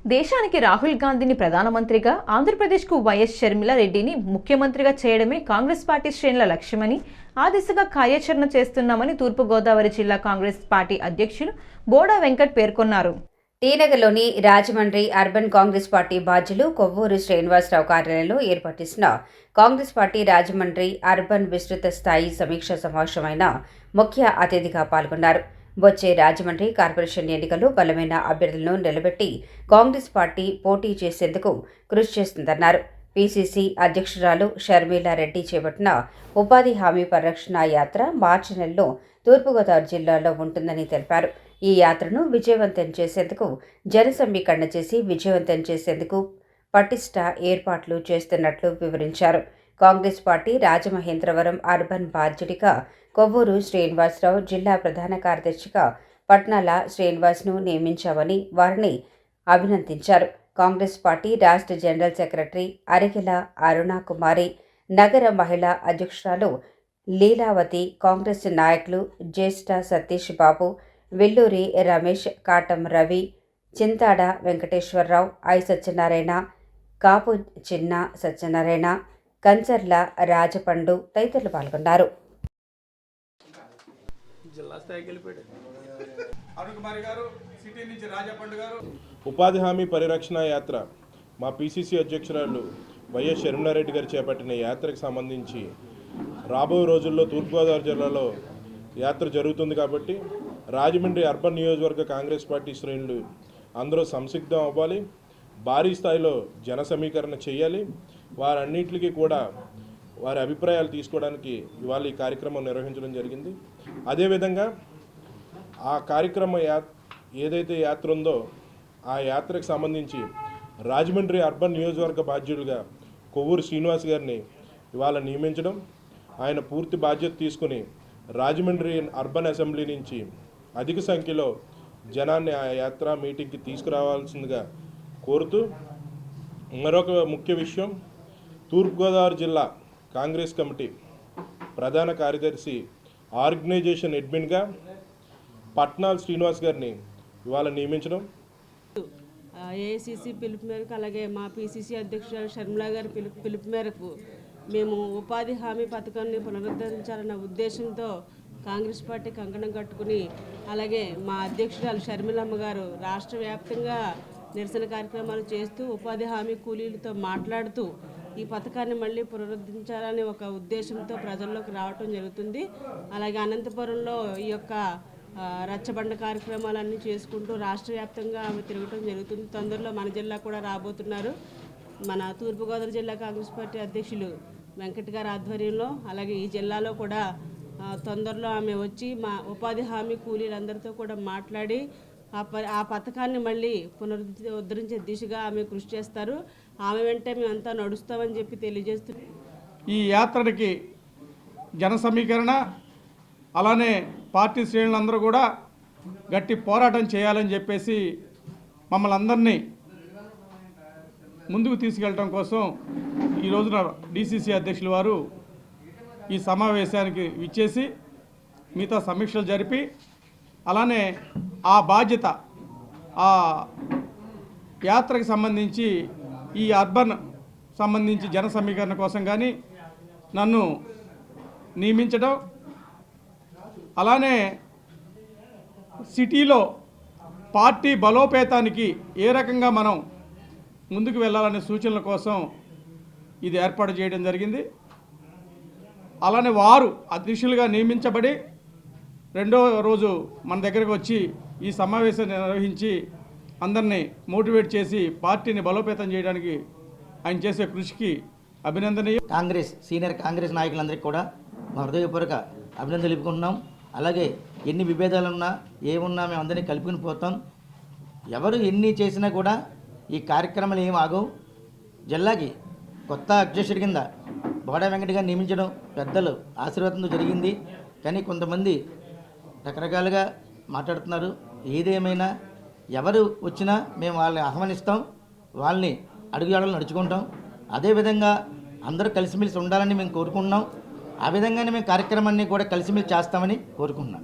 దేశానికి రాహుల్ గాంధీని ప్రధానమంత్రిగా, ఆంధ్రప్రదేశ్కు వైఎస్ షర్మిల రెడ్డిని ముఖ్యమంత్రిగా చేయడమే కాంగ్రెస్ పార్టీ శ్రేణుల లక్ష్యమని, ఆ దిశగా కార్యాచరణ చేస్తున్నామని తూర్పుగోదావరి జిల్లా కాంగ్రెస్ పార్టీ అధ్యక్షులు బోడా వెంకట్ పేర్కొన్నారు. టీనగర్లోని రాజమండ్రి అర్బన్ కాంగ్రెస్ పార్టీ బాధ్యులు కొవ్వూరు శ్రీనివాసరావు కార్యాలయంలో ఏర్పాటు చేసిన కాంగ్రెస్ పార్టీ రాజమండ్రి అర్బన్ విస్తృత స్థాయి సమీక్షా సమావేశమైన ముఖ్య అతిథిగా పాల్గొన్నారు. వచ్చే రాజమండ్రి కార్పొరేషన్ ఎన్నికల్లో బలమైన అభ్యర్థులను నిలబెట్టి కాంగ్రెస్ పార్టీ పోటీ చేసేందుకు కృషి చేస్తుందన్నారు. పీసీసీ అధ్యక్షురాలు షర్మిలా రెడ్డి చేపట్టిన ఉపాధి హామీ పరిరక్షణ యాత్ర మార్చి నెలలో తూర్పుగోదావరి జిల్లాలో ఉంటుందని తెలిపారు. ఈ యాత్రను విజయవంతం చేసేందుకు జనసమీకరణ చేసి విజయవంతం చేసేందుకు పటిష్ట ఏర్పాట్లు చేస్తున్నట్లు వివరించారు. కాంగ్రెస్ పార్టీ రాజమహేంద్రవరం అర్బన్ బాధ్యుడిగా కొవ్వూరు శ్రీనివాసరావు, జిల్లా ప్రధాన కార్యదర్శిగా పట్నాల శ్రీనివాస్ను నియమించామని వారిని అభినందించారు. కాంగ్రెస్ పార్టీ రాష్ట్ర జనరల్ సెక్రటరీ అరికెల అరుణాకుమారి, నగర మహిళా అధ్యక్షురాలు లీలావతి, కాంగ్రెస్ నాయకులు జ్యేష్ఠ సతీష్ బాబు, వెల్లూరి రమేష్, కాటం రవి, చింతాడ వెంకటేశ్వరరావు, ఐ సత్యనారాయణ, కాపు చిన్న సత్యనారాయణ, కంచర్ల రాజపండు తదితరులు పాల్గొన్నారు. ఉపాధి హామీ పరిరక్షణ యాత్ర మా పీసీసీ అధ్యక్షురాలు వైఎస్ షర్మిలారెడ్డి గారు చేపట్టిన యాత్రకు సంబంధించి రాబోయే రోజుల్లో తూర్పుగోదావరి జిల్లాలో యాత్ర జరుగుతుంది కాబట్టి రాజమండ్రి అర్బన్ నియోజకవర్గ కాంగ్రెస్ పార్టీ శ్రేణులు అందరూ సంసిద్ధం అవ్వాలి. భారీ స్థాయిలో జన సమీకరణ చేయాలి. వారన్నింటికి కూడా వారి అభిప్రాయాలు తీసుకోవడానికి ఇవాళ ఈ కార్యక్రమం నిర్వహించడం జరిగింది. అదేవిధంగా ఆ కార్యక్రమం ఏదైతే యాత్ర ఉందో ఆ యాత్రకు సంబంధించి రాజమండ్రి అర్బన్ నియోజకవర్గ బాధ్యులుగా కొవ్వూరు శ్రీనివాస్ గారిని ఇవాళ నియమించడం, ఆయన పూర్తి బాధ్యత తీసుకుని రాజమండ్రి అర్బన్ అసెంబ్లీ నుంచి అధిక సంఖ్యలో జనాన్ని ఆ యాత్ర మీటింగ్కి తీసుకురావాల్సిందిగా కోరుతూ, మరొక ముఖ్య విషయం, తూర్పుగోదావరి జిల్లా కాంగ్రెస్ కమిటీ ప్రధాన కార్యదర్శి ఆర్గనైజేషన్ అడ్మిన్గా పట్నాల శ్రీనివాస్ గారిని ఇవాళ నియమించడం. ఏఐసిసి పిలుపు మేరకు, అలాగే మా పిసిసి అధ్యక్షురాలు షర్మిలా గారి పిలుపు మేరకు మేము ఉపాధి హామీ పథకాన్ని పునరుద్ధరించాలన్న ఉద్దేశంతో కాంగ్రెస్ పార్టీ కంకణం కట్టుకుని, అలాగే మా అధ్యక్షురాలు షర్మిలమ్మ గారు రాష్ట్ర వ్యాప్తంగా నిరసన కార్యక్రమాలు చేస్తూ ఉపాధి హామీ కూలీలతో మాట్లాడుతూ ఈ పథకాన్ని మళ్ళీ పునరుద్ధరించాలని ఒక ఉద్దేశంతో ప్రజల్లోకి రావటం జరుగుతుంది. అలాగే అనంతపురంలో ఈ యొక్క రచ్చబండ కార్యక్రమాలన్నీ చేసుకుంటూ రాష్ట్ర వ్యాప్తంగా ఆమె తిరగటం జరుగుతుంది. తొందరలో మన జిల్లా కూడా రాబోతున్నారు. మన తూర్పుగోదావరి జిల్లా కాంగ్రెస్ పార్టీ అధ్యక్షులు వెంకట్ గారి ఆధ్వర్యంలో, అలాగే ఈ జిల్లాలో కూడా తొందరలో ఆమె వచ్చి మా ఉపాధి హామీ కూలీలందరితో కూడా మాట్లాడి ఆ పథకాన్ని మళ్ళీ పునరుద్ధరించే దిశగా ఆమె కృషి చేస్తారు. ఆమె వెంటే మేమంతా నడుస్తామని చెప్పి తెలియజేస్తున్నాం. ఈ యాత్రకి జన సమీకరణ, అలానే పార్టీ శ్రేణులందరూ కూడా గట్టి పోరాటం చేయాలని చెప్పేసి మమ్మల్ని అందరినీ ముందుకు తీసుకెళ్ళడం కోసం ఈ రోజున డీసీసీ అధ్యక్షులు వారు ఈ సమావేశానికి విచ్చేసి మిగతా సమీక్షలు జరిపి, అలానే ఆ బాధ్యత, ఆ యాత్రకు సంబంధించి ఈ అర్బన్ సంబంధించి జన సమీకరణ కోసం కానీ నన్ను నియమించడం, అలానే సిటీలో పార్టీ బలోపేతానికి ఏ రకంగా మనం ముందుకు వెళ్ళాలనే సూచనల కోసం ఇది ఏర్పాటు చేయడం జరిగింది. అలానే వారు అధ్యక్షులుగా నియమించబడి రెండో రోజు మన దగ్గరకు వచ్చి ఈ సమావేశాన్ని నిర్వహించి అందరినీ మోటివేట్ చేసి పార్టీని బలోపేతం చేయడానికి ఆయన చేసే కృషికి అభినందనీయం. సీనియర్ కాంగ్రెస్ నాయకులందరికీ కూడా మా హృదయపూర్వక అభినందనలు తెలుపుకుంటున్నాం. అలాగే ఎన్ని విభేదాలున్నా ఏమున్నా మేము అందరినీ కలుపుకుని పోతాం. ఎవరు ఎన్ని చేసినా కూడా ఈ కార్యక్రమాలు ఏం ఆగవు. జిల్లాకి కొత్త అధ్యక్షుడి కింద బోడా వెంకట గారిని నియమించడం పెద్దలు ఆశీర్వాదంతో జరిగింది. కానీ కొంతమంది రకరకాలుగా మాట్లాడుతున్నారు. ఏదేమైనా ఎవరు వచ్చినా మేము వాళ్ళని ఆహ్వానిస్తాం, వాళ్ళని అడుగుజాడలు నడుచుకుంటాం. అదేవిధంగా అందరూ కలిసిమెలిసి ఉండాలని మేము కోరుకుంటున్నాం. ఆ విధంగానే మేము కార్యక్రమాన్ని కూడా కలిసిమెలిసి చేస్తామని కోరుకుంటున్నాం.